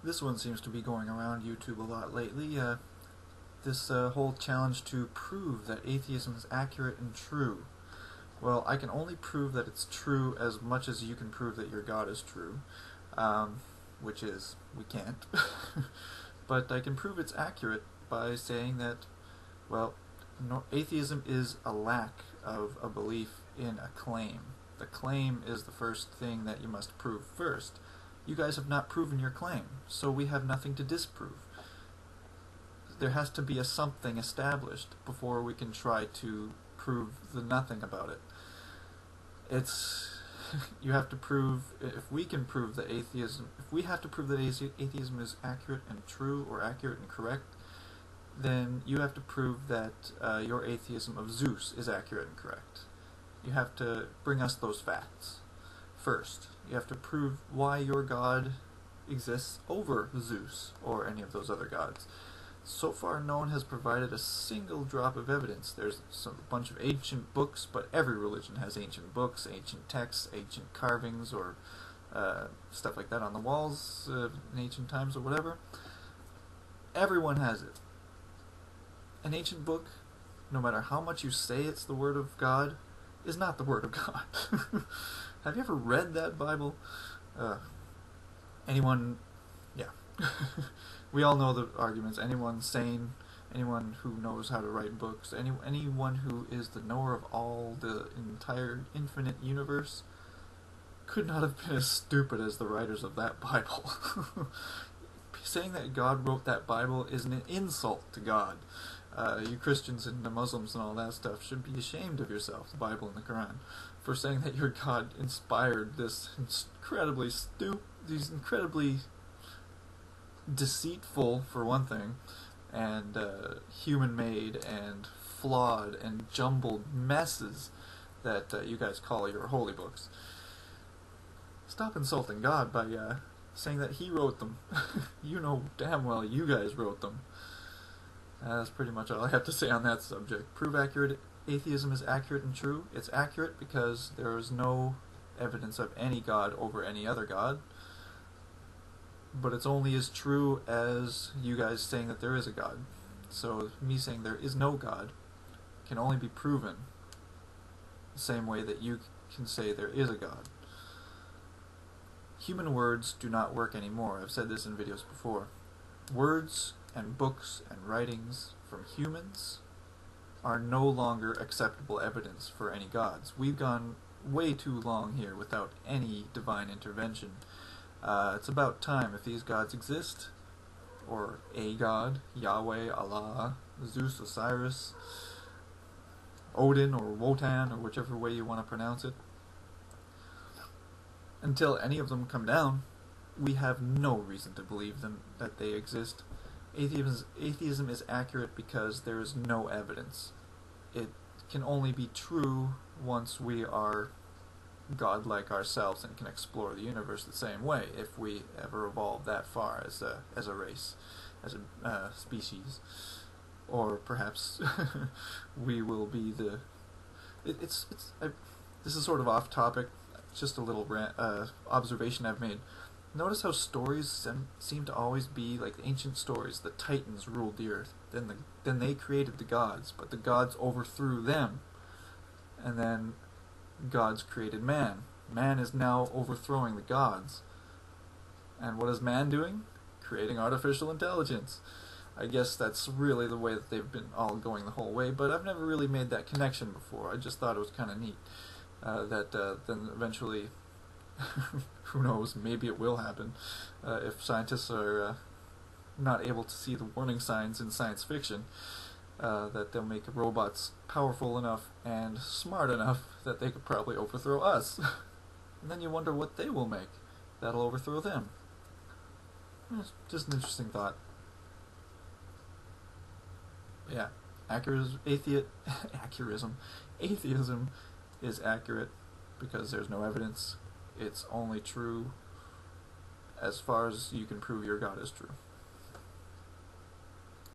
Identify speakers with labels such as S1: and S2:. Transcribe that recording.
S1: This one seems to be going around YouTube a lot lately. This whole challenge to prove that atheism is accurate and true. Well, I can only prove that it's true as much as you can prove that your God is true, which is, we can't. But I can prove it's accurate by saying that, well, atheism is a lack of a belief in a claim. The claim is the first thing that you must prove first. You guys have not proven your claim, so we have nothing to disprove. There has to be a something established before we can try to prove the nothing about it. You have to prove, if we can prove that atheism, if we have to prove that atheism is accurate and true, or accurate and correct, then you have to prove that your atheism of Zeus is accurate and correct. You have to bring us those facts first. You have to prove why your God exists over Zeus or any of those other gods. So far, no one has provided a single drop of evidence. There's a bunch of ancient books, but every religion has ancient books, ancient texts, ancient carvings, or stuff like that on the walls in ancient times or whatever. Everyone has it. An ancient book, no matter how much you say it's the Word of God, is not the Word of God. Have you ever read that Bible? Anyone? Yeah. We all know the arguments. Anyone sane, anyone who knows how to write books, anyone who is the knower of all the entire infinite universe could not have been as stupid as the writers of that Bible. Saying that God wrote that Bible is an insult to God. You Christians and the Muslims and all that stuff should be ashamed of yourself, the Bible and the Quran, for saying that your God inspired this these incredibly deceitful, for one thing, and human-made and flawed and jumbled messes that you guys call your holy books. Stop insulting God by saying that He wrote them. You know damn well you guys wrote them. That's pretty much all I have to say on that subject. Prove atheism is accurate and true. It's accurate because there is no evidence of any God over any other God. But it's only as true as you guys saying that there is a God. So me saying there is no God can only be proven the same way that you can say there is a God. Human words do not work anymore. I've said this in videos before. Words and books and writings from humans are no longer acceptable evidence for any gods. We've gone way too long here without any divine intervention. It's about time, if these gods exist, or a god, Yahweh, Allah, Zeus, Osiris, Odin, or Wotan, or whichever way you want to pronounce it. Until any of them come down, we have no reason to believe that they exist. Atheism is accurate because there is no evidence. It can only be true once we are God-like ourselves and can explore the universe the same way, if we ever evolve that far as a race, as a species. Or perhaps we will be the... This is sort of off topic, just a little observation I've made. Notice how stories seem to always be like the ancient stories. The Titans ruled the earth, then they created the gods, but the gods overthrew them, and then gods created man. Man is now overthrowing the gods. And what is man doing? Creating artificial intelligence. I guess that's really the way that they've been all going the whole way, but I've never really made that connection before. I just thought it was kind of neat. Then eventually, who knows, maybe it will happen, if scientists are not able to see the warning signs in science fiction, that they'll make robots powerful enough and smart enough that they could probably overthrow us. And then you wonder what they will make that'll overthrow them. It's just an interesting thought. Yeah, atheism is accurate because there's no evidence. It's only true as far as you can prove your God is true.